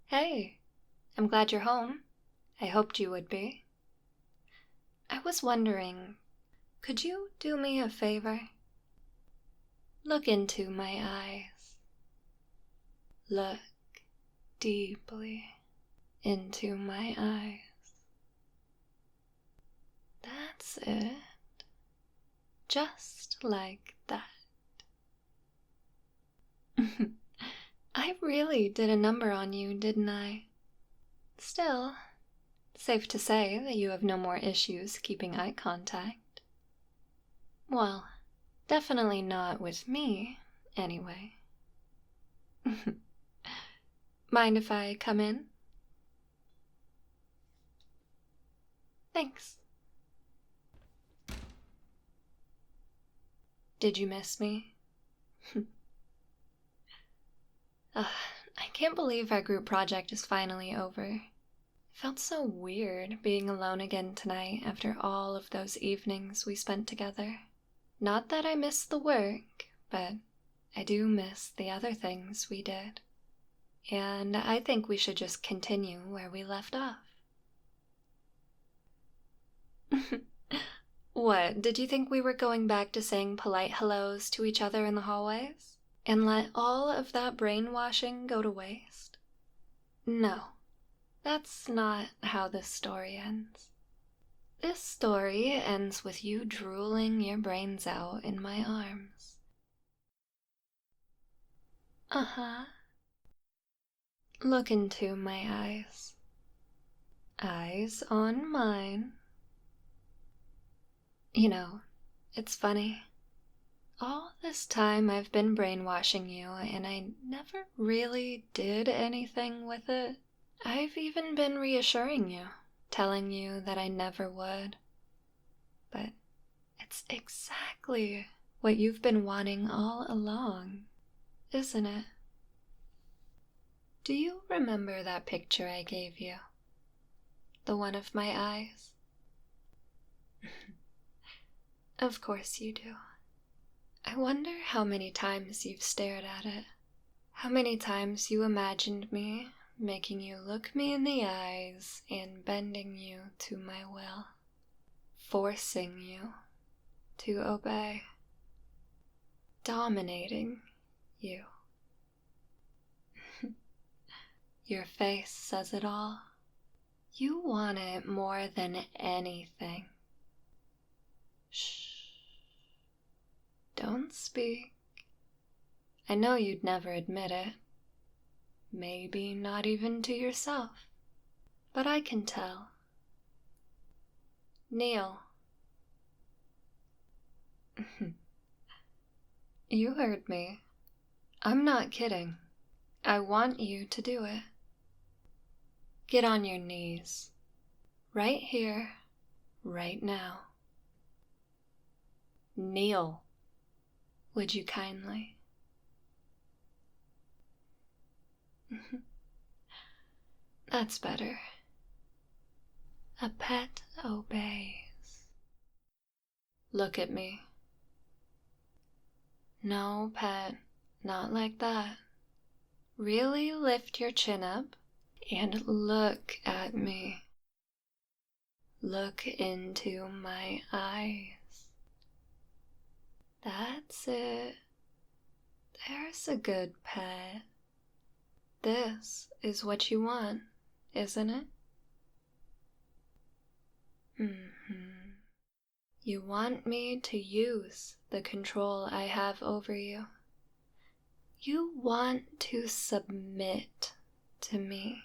Hey, I'm glad you're home. I hoped you would be. I was wondering, could you do me a favor? Look into my eyes. Look deeply into my eyes. That's it. Just like that. I really did a number on you, didn't I? Still, safe to say that you have no more issues keeping eye contact. Well, definitely not with me, anyway. Mind if I come in? Thanks. Did you miss me? I can't believe our group project is finally over. It felt so weird being alone again tonight after all of those evenings we spent together. Not that I miss the work, but I do miss the other things we did. And I think we should just continue where we left off. What, did you think we were going back to saying polite hellos to each other in the hallways? And let all of that brainwashing go to waste? No, that's not how this story ends. This story ends with you drooling your brains out in my arms. Look into my eyes. Eyes on mine. You know, it's funny. All this time I've been brainwashing you, and I never really did anything with it. I've even been reassuring you, telling you that I never would. But it's exactly what you've been wanting all along, isn't it? Do you remember that picture I gave you? The one of my eyes? Of course you do. I wonder how many times you've stared at it. How many times you imagined me making you look me in the eyes and bending you to my will. Forcing you to obey. Dominating you. Your face says it all. You want it more than anything. Shh. Don't speak. I know you'd never admit it. Maybe not even to yourself. But I can tell. Neil. You heard me. I'm not kidding. I want you to do it. Get on your knees. Right here, right now. Kneel. Would you kindly? That's better. A pet obeys. Look at me. No, pet, not like that. Really lift your chin up and look at me. Look into my eyes. That's it. There's a good pet. This is what you want, isn't it? You want me to use the control I have over you. You want to submit to me.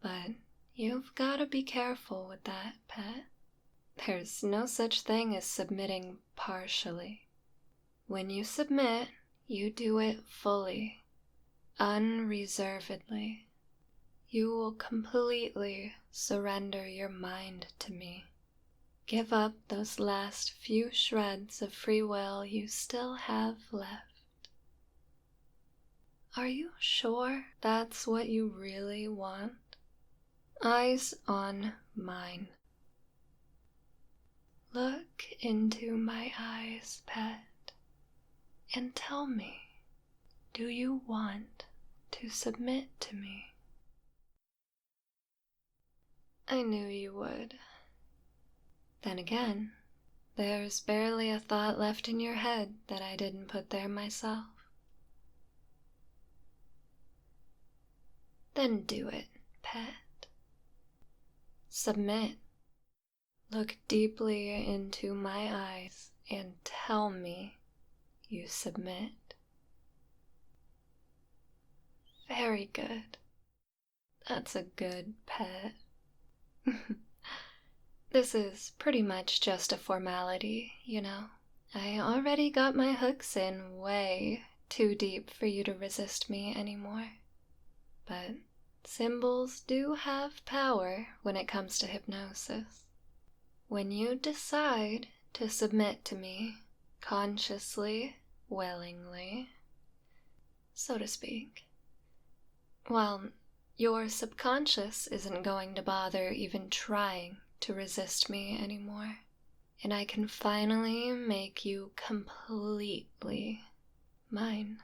But you've got to be careful with that, pet. There's no such thing as submitting partially. When you submit, you do it fully, unreservedly. You will completely surrender your mind to me. Give up those last few shreds of free will you still have left. Are you sure that's what you really want? Eyes on mine. Look into my eyes, pet, and tell me, do you want to submit to me? I knew you would. Then again, there's barely a thought left in your head that I didn't put there myself. Then do it, pet. Submit. Look deeply into my eyes and tell me you submit. Very good. That's a good pet. This is pretty much just a formality, you know. I already got my hooks in way too deep for you to resist me anymore. But symbols do have power when it comes to hypnosis. When you decide to submit to me, consciously, willingly, so to speak, well, your subconscious isn't going to bother even trying to resist me anymore, and I can finally make you completely mine.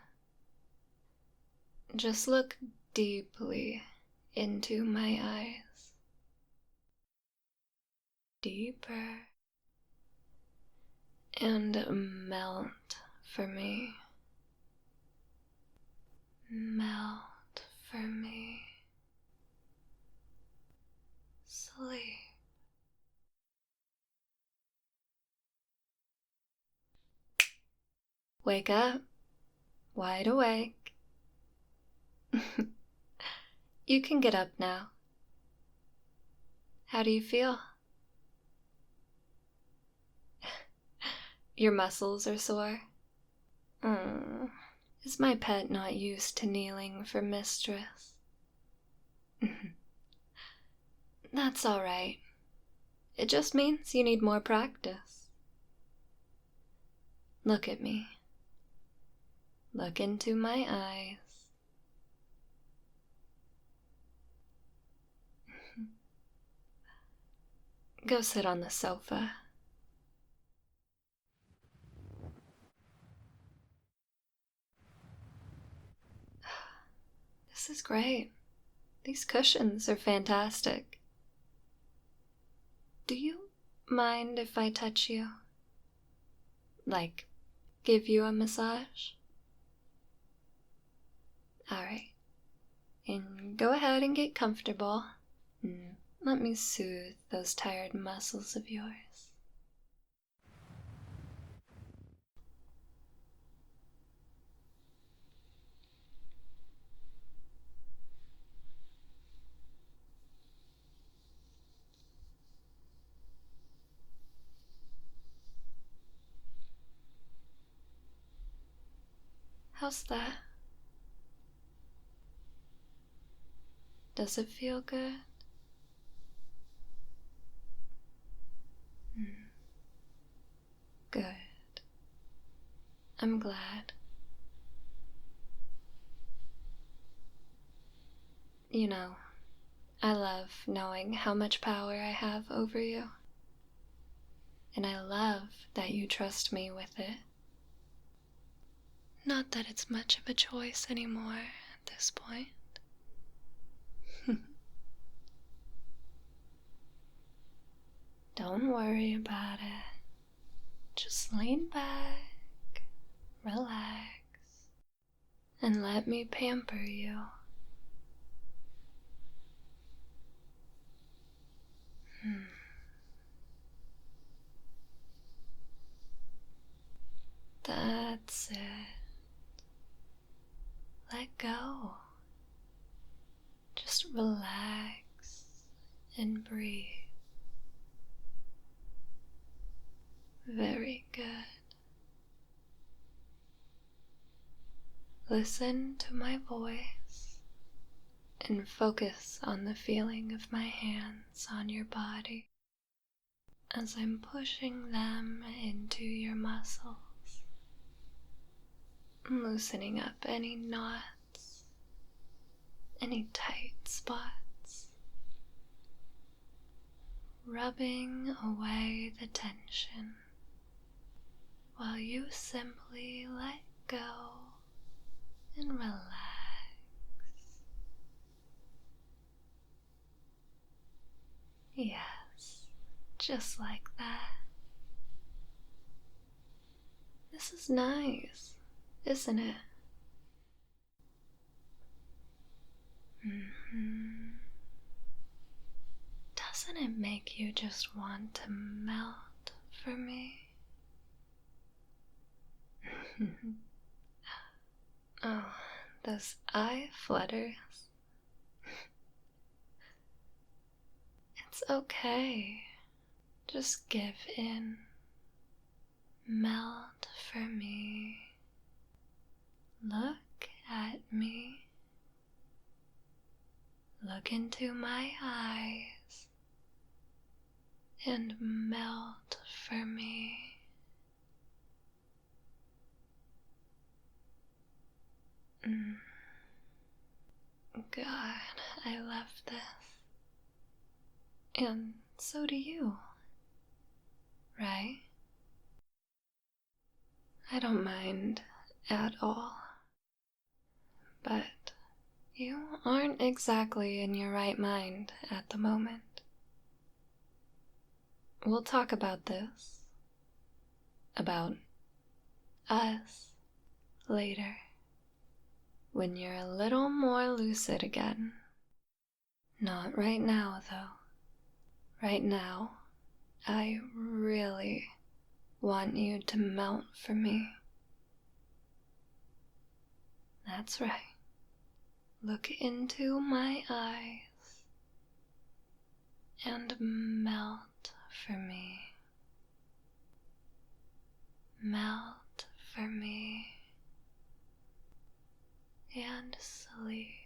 Just look deeply into my eyes. Deeper. And melt for me. Melt for me. Sleep. Wake up. Wide awake. You can get up now. How do you feel? Your muscles are sore? Is my pet not used to kneeling for mistress? That's all right. It just means you need more practice. Look at me. Look into my eyes. Go sit on the sofa. This is great. These cushions are fantastic. Do you mind if I touch you? Like, give you a massage? Alright. And go ahead and get comfortable. Let me soothe those tired muscles of yours. How's that? Does it feel good? Good. I'm glad. You know, I love knowing how much power I have over you. And I love that you trust me with it. Not that it's much of a choice anymore at this point. Don't worry about it. Just lean back, relax, and let me pamper you. That's it. Let go. Just relax and breathe. Very good. Listen to my voice and focus on the feeling of my hands on your body as I'm pushing them into your muscles, loosening up any knots, any tight spots, rubbing away the tension while you simply let go and relax. . Yes, just like that. This is nice, isn't it? Doesn't it make you just want to melt for me? Oh, those eye flutters. It's okay. Just give in. Melt for me. Look at me. Look into my eyes and melt for me. God, I love this. And so do you, right? I don't mind at all. But you aren't exactly in your right mind at the moment. We'll talk about this, about us, later, when you're a little more lucid again. Not right now, though. Right now, I really want you to melt for me. That's right. Look into my eyes and melt for me. Melt for me and sleep.